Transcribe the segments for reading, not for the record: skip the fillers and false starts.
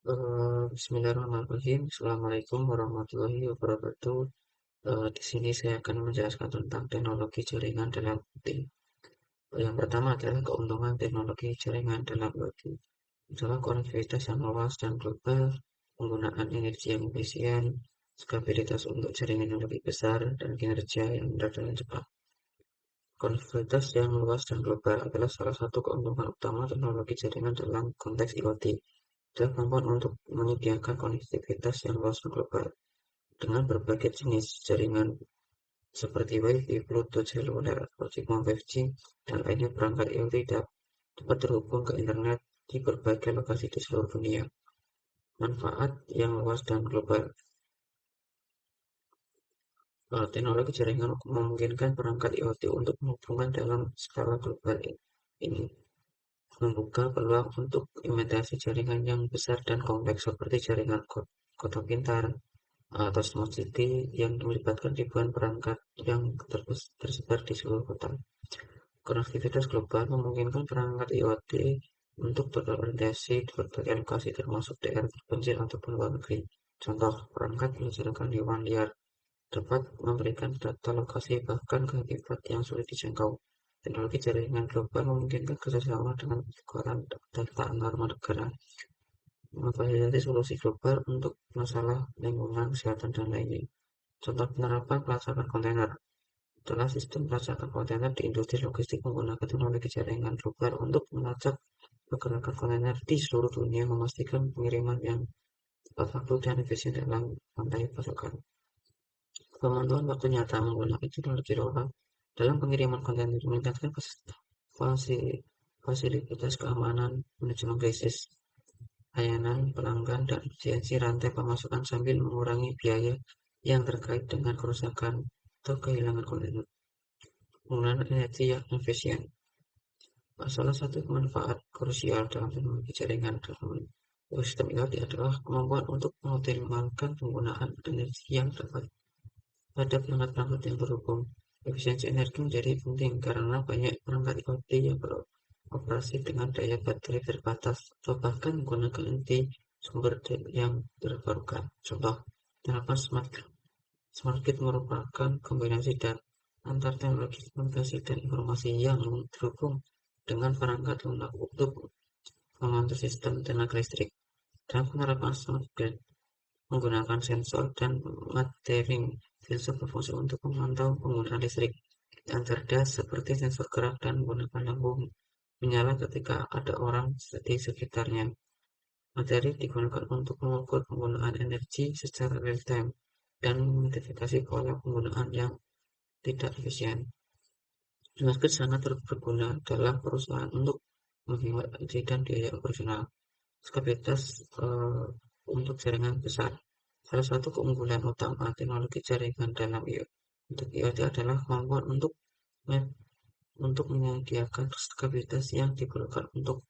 Bismillahirrahmanirrahim. Assalamualaikum warahmatullahi wabarakatuh. Di sini saya akan menjelaskan tentang teknologi jaringan dalam IoT. Yang pertama adalah keuntungan teknologi jaringan dalam IoT. Adalah konektivitas yang luas dan global, penggunaan energi yang efisien, skalabilitas untuk jaringan yang lebih besar, dan kinerja yang mudah dan cepat. Konektivitas yang luas dan global adalah salah satu keuntungan utama teknologi jaringan dalam konteks IoT. Adalah kemampuan untuk menyediakan konektivitas yang luas dan global dengan berbagai jenis jaringan seperti Wi-Fi, Bluetooth, seluler, 5G, dan lainnya. Perangkat IoT dapat terhubung ke internet di berbagai lokasi di seluruh dunia. Manfaat yang luas dan global. Teknologi jaringan memungkinkan perangkat IoT untuk menghubungkan dalam skala global ini, membuka peluang untuk implementasi jaringan yang besar dan kompleks seperti jaringan kota pintar atau smart city yang melibatkan ribuan perangkat yang tersebar di seluruh kota. Konektivitas global memungkinkan perangkat IoT untuk berorientasi di berbagai lokasi termasuk daerah terpencil ataupun luar negeri. Contoh, perangkat berdasarkan hewan liar dapat memberikan data lokasi bahkan ke habitat yang sulit dijangkau. Teknologi jaringan global memungkinkan kerjasama dengan pertukaran data antar negara, memfasilitasi solusi global untuk masalah lingkungan, kesehatan, dan lainnya. Contoh penerapan pelacakan kontainer adalah sistem pelacakan kontainer di industri logistik menggunakan teknologi jaringan global untuk melacak pergerakan kontainer di seluruh dunia, memastikan pengiriman yang tepat waktu dan efisien dalam rantai pasokan. Pemanduan waktu nyata menggunakan teknologi lokal dalam pengiriman kontainer meningkatkan fasilitas keamanan, manajemen krisis, layanan pelanggan, dan efisiensi rantai pemasukan sambil mengurangi biaya yang terkait dengan kerusakan atau kehilangan kontainer. Penggunaan energi yang efisien. Salah satu manfaat krusial dalam teknologi jaringan dalam ekosistem IoT adalah kemampuan untuk mengoptimalkan penggunaan energi yang dapat pada perangkat-perangkat yang berhubung. Efisiensi energi menjadi penting karena banyak perangkat IoT yang beroperasi dengan daya baterai terbatas atau bahkan menggunakan energi sumber yang terbarukan. Contoh, penerapan smart grid merupakan kombinasi antar teknologi komunikasi dan informasi yang terhubung dengan perangkat lunak untuk mengatur sistem tenaga listrik. Dan penerapan smart grid menggunakan sensor dan metering sensor berfungsi untuk memantau penggunaan listrik yang cerdas seperti sensor gerak dan menggunakan lampu menyala ketika ada orang di sekitarnya. Materi digunakan untuk mengukur penggunaan energi secara real time dan mengidentifikasi pola penggunaan yang tidak efisien. Smart sangat berguna dalam perusahaan untuk menghemat energi dan biaya operasional. Skalitas untuk jaringan besar. Salah satu keunggulan utama teknologi jaringan dalam IoT adalah kemampuan untuk menyediakan stabilitas yang diperlukan untuk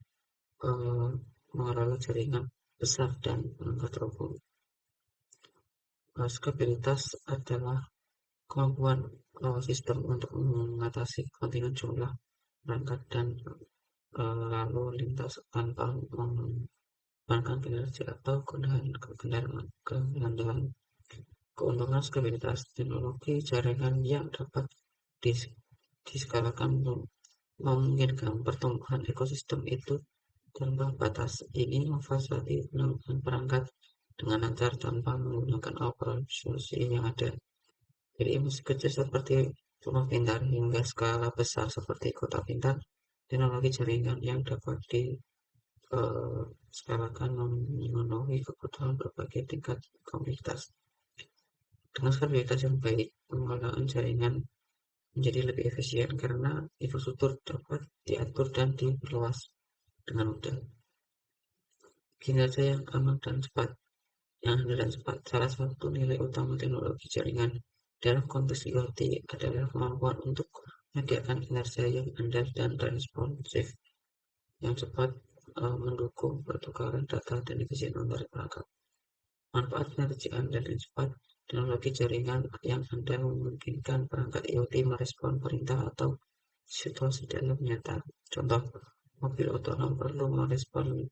uh, mengelola jaringan besar dan perangkat terhubung. Skabilitas adalah kemampuan sistem untuk mengatasi kontinu jumlah perangkat dan lalu lintas tanpa mengorbankan kinerja atau kegundahan. Keuntungan skabilitas teknologi jaringan yang dapat diskalakan memungkinkan pertumbuhan ekosistem itu tanpa batas. Ini memfasilitasi penambahan perangkat dengan lancar tanpa menggunakan operasi yang ada. Jadi meski kecil seperti rumah pintar hingga skala besar seperti kota pintar, teknologi jaringan yang dapat diskalakan memenuhi kebutuhan berbagai tingkat komunitas. Dengan stabilitas yang baik, pengelolaan jaringan menjadi lebih efisien karena infrastruktur dapat diatur dan diperluas dengan mudah. Kinerja yang aman dan cepat. Yang handal dan cepat. Salah satu nilai utama teknologi jaringan dalam konteks IoT adalah kemampuan untuk menyediakan kinerja yang handal dan responsif yang cepat, mendukung pertukaran data dan efisien antar perangkat. Manfaat kinerja handal dan cepat. Teknologi jaringan yang handal memungkinkan perangkat IoT merespon perintah atau situasi dalam nyata. Contoh, mobil otonom perlu merespon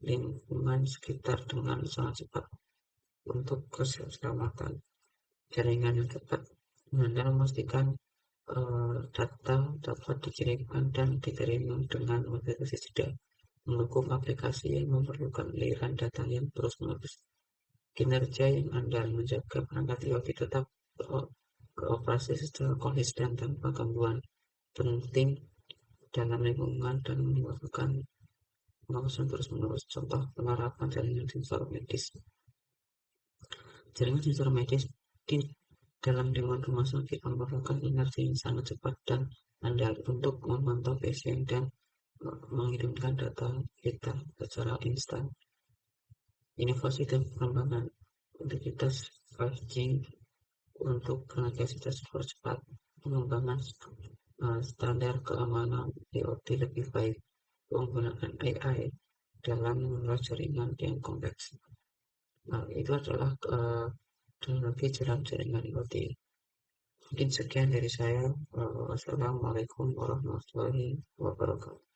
lingkungan sekitar dengan sangat cepat untuk keselamatan. Jaringan yang cepat benar memastikan data dapat dikirimkan dan diterima dengan verifikasi jeda, mendukung aplikasi yang memerlukan aliran data yang terus-menerus. Kinerja yang andal menjaga perangkat IoT tetap beroperasi secara konsisten tanpa gangguan, penting dalam lingkungan dan menimbulkan pengawasan terus-menerus. Contoh penerapan jaringan sensor medis. Jaringan sensor medis di dalam lingkungan rumah sakit memerlukan energi yang sangat cepat dan andal untuk memantau pasien dan mengirimkan data vital secara instan. Inovasi dan pengembangan integritas 5G untuk koneksitas cepat, pengembangan standar keamanan IoT lebih baik, penggunaan AI dalam mengelola jaringan yang kompleks. Nah, itu adalah teknologi jaringan IoT. Mungkin sekian dari saya. Wassalamualaikum warahmatullahi wabarakatuh.